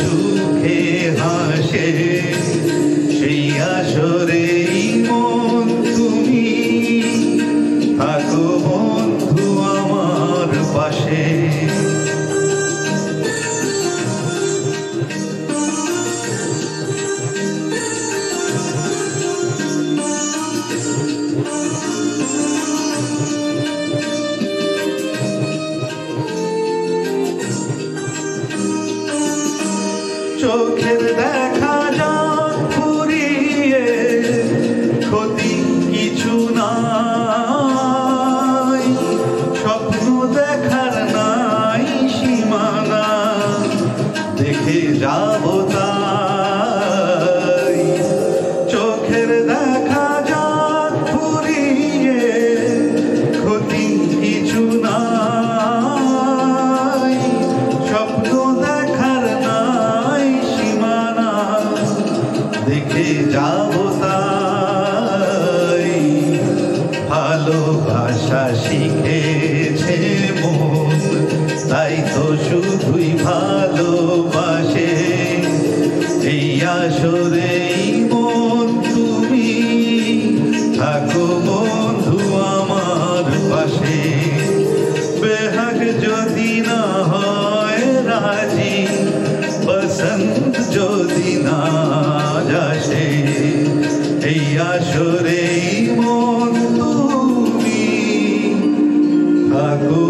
সুখে হাসে সেই আসরেই মন তুমি থাকো বন্ধু আমার পাশে। চোখের দেখা যাক ফুরিয়ে ক্ষতি কিছু নাই, স্বপ্ন দেখার নাই সীমানা দেখে যাব তাই। চোখের দেখা যাক ফুরিয়ে ক্ষতি কিছু নাই, স্বপ্ন দেখার দেখে যাব তাই। ভালোবাসা শিখেছে মন তাই তো শুধুই ভালোবাসে এই আসরেই মন তুমি থাকো বন্ধু আমার পাশে। বেহাগ যদি না হয় রাজি বসন্ত যদি না আসে এই আসরেই মন তুমি থাকো।